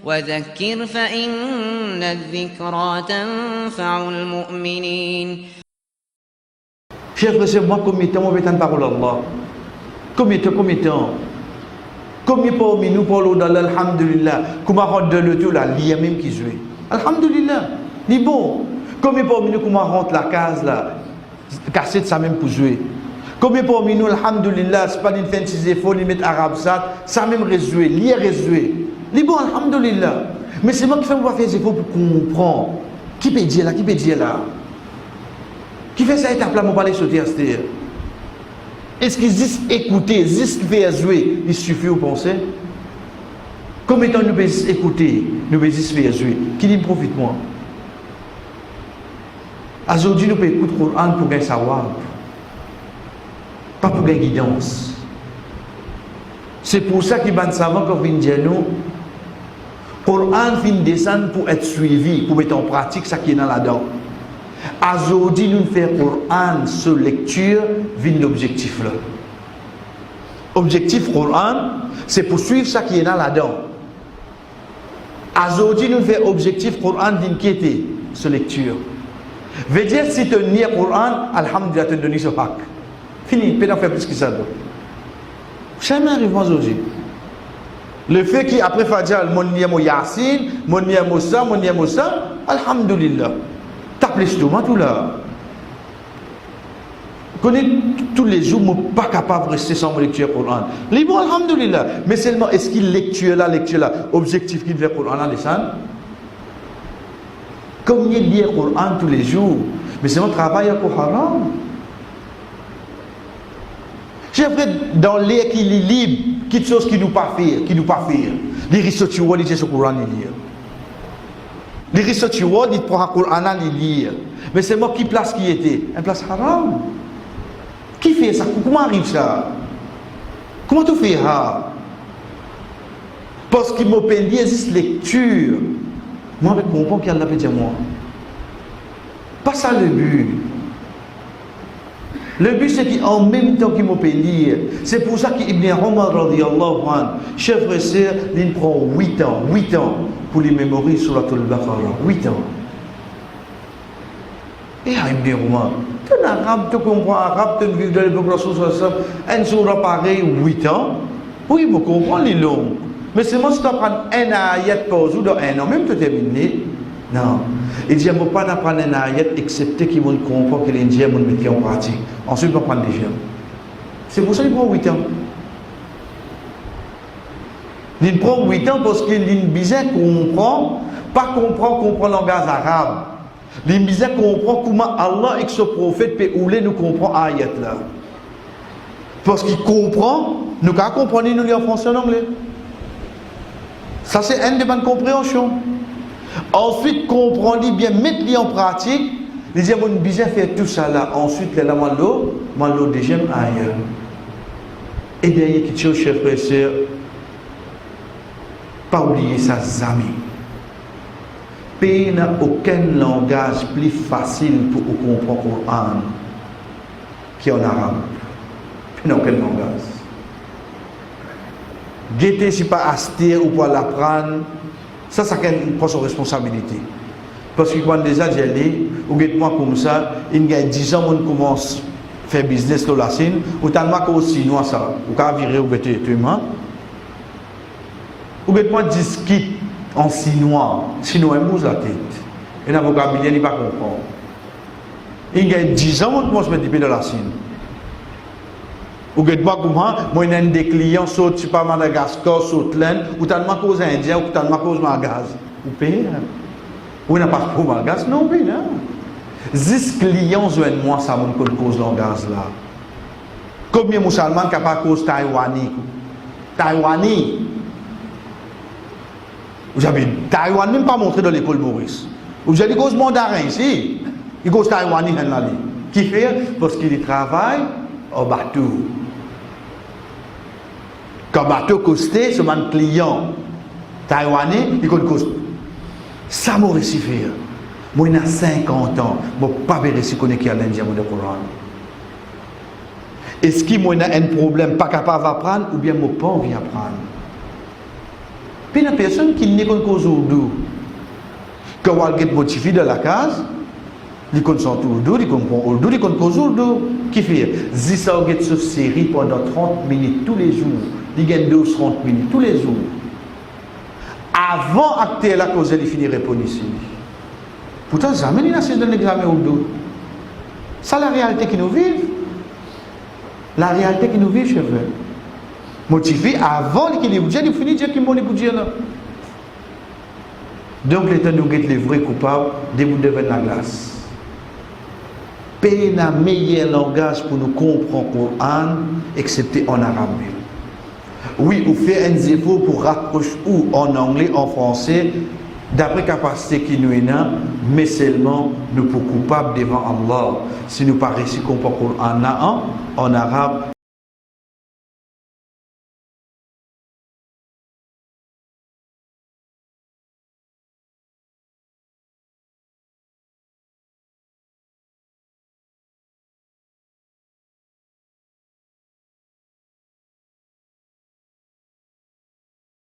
وذكر فإن الذكرى تنفع المؤمنين. Chers frères et sœurs, moi, combien de temps on va entendre parole d'Allah? Combien de temps? Combien parmi nous parlons d'Allah, alhamdulillah, comment rentre de le tout là, l'IA même qui joue. Alhamdulillah, ni bon. Combien parmi nous comment rentre la case là, cassette ça même pour jouer. Combien parmi nous, alhamdulillah, c'est pas une fin de ses efforts, ils mettent arabe ça même résoué, l'IA résoué. Ni bon, alhamdulillah. Mais c'est moi qui fais faire des efforts pour comprendre. Qui peut dire là, qui peut dire là? Qui fait ça étape là, mon parler sauter à cette terre? Est-ce qu'ils disent écouter, disent faire jouer, il suffit de penser? Combien de temps nous pouvons écouter, nous pouvons faire jouer? Qui dit profite moi? Aujourd'hui, nous pouvons écouter le Coran pour gagner savoir, pas pour gagner guidance. C'est pour ça qu'il y a des savants qui viennent dire nous, le Coran vient descendre pour être suivi, pour mettre en pratique ce qui est dans là-dedans. Aujourd'hui, nous faisons Coran sur lecture, vient l'objectif là. Objectif Coran, c'est pour suivre ce qui est là-dedans. Aujourd'hui, nous faisons objectif Coran d'inquiéter sur lecture. Veut dire si tu nies le Coran, alhamdulillah, tu donnes ce pack. Fini, tu peux en faire plus que ça. Jamais arrivé aujourd'hui. Le fait qu'après Fajr, mon niemo Yasin, mon niemo ça, alhamdulillah. Tape l'estomac tout là. Connais tous les jours, je ne suis pas capable de rester sans lecture Coran. Libre, alhamdulillah. Mais seulement, est-ce qu'il lecture là, objectif qu'il fait Coran là, descendre? Comme il lit Coran tous les jours, mais c'est mon travail à haram. J'ai fait dans l'air qui est libre, quelque chose qui nous pas faire, Les risques tu vois, ils sont Coran il lire. Les risques tu vois, ils prennent Coran il lire. Mais c'est moi qui place qui était, une place haram. Qui fait ça? Comment arrive ça? Comment tu fais ça? Parce qu'il m'a peine existe lecture. Moi, je comprends qu'il y a la dire moi. Pas ça le but. Le but, c'est qu'en même temps qu'il m'a peine, c'est pour ça qu'Ibn Omar, radiyallahu anhu, chef frère, il prend 8 ans pour les mémoriser sur la Al-Baqarah. 8 ans. Et Ibn Omar, tu es arabe, tu comprends arabe, tu vis dans l'époque de la source, un surah pareil, 8 ans. Oui, je comprends les longs. Mais c'est moi si tu apprends un ayat par jour dans un an, même tu termines. Non. Il dit, je ne peux pas apprendre un ayat excepté qu'il me comprend que l'Indien me mette en pratique. Ensuite, je vais prendre des gens. C'est pour ça qu'il prend 8 ans. Il prend 8 ans parce qu'il bizarre comprend, pas comprend le langage arabe. Il bizarre comprend comment Allah et son prophète peut nous comprendre ayat là. Parce qu'il comprend, nous ne comprenons nous en français et en anglais. Ça, c'est une de bonnes compréhensions. Ensuite, comprendre bien, mettre en pratique. Les gens vont bien faire tout ça là. Ensuite, les malo deuxième ailleurs. Et bien, il y a quelque chose, chers frères et sœurs, pas oublier ça, amis. Pays n'a aucun langage plus facile pour comprendre le Coran qu'en arabe. Pays n'a aucun langage. Guetter si pas acheter ou pas l'apprendre, ça prend son responsabilité. Parce que quand déjà j'ai dit, ou guette-moi comme ça, il y a 10 ans, on commence à faire business dans la Chine, ou tellement qu'au Chinois ça, ou qu'à virer ou guetter tout le monde. Ou guette-moi discute en chinois, sinon il bouge la tête. Et le vocabulaire, il ne va pas comprendre. Il y a 10 ans, on commence à mettre des pieds dans la Chine. Ou guette-moi comment, moi j'ai des clients, sautent sur Madagascar, sautent l'Inde, ou tellement qu'aux Indiens, ou tellement qu'aux Malgaches. Ou paye, ou il n'a pas pour Malgache, non, oui, non. 10 clients, moi, ça m'a cause langage là. Combien de musulmans qui n'ont pas cause taïwanais? Taïwanais. Vous avez Taïwan même pas montré dans l'école Maurice. Vous avez cause mandarin ici. Il cause taïwanais dans la ligne. Qui fait? Parce qu'il travaille au bateau. Quand le bateau costé, c'est mon client taïwanais, il cause. Ça m'a réussi à faire. Moi, j'ai 50 ans, je n'ai pas réussi à connaître l'Indien de Coran. Est-ce que moi, j'ai un problème, pas capable d'apprendre, ou bien je n'ai pas envie d'apprendre? Puis il y a personne qui n'est qu'un cause d'eau. Quand on est motivé dans la case, il compte son tour d'eau, il comprend d'eau, il compte cause d'eau. Qui fait? Si ça on est sur série pendant 30 minutes tous les jours, il gagne 12-30 minutes tous les jours. Avant d'acter la cause, il finit répondre ici. Pourtant, jamais il a essayé d'un examen au dos. C'est la réalité qui nous vit. La réalité qui nous vit, chef. Motivé avant l'équilibre, il finit de dire qu'il m'a pour Dieu. Donc, l'état nous guette les vrais coupables de vous devenir la glace. Payer un meilleur langage pour nous comprendre le Coran, excepté en arabe. Oui, vous faites un effort pour rapprocher ou en anglais, en français, d'après capacité qui nous est là, mais seulement nous pour coupables devant Allah. Si nous paraissons comprendre le Coran en arabe,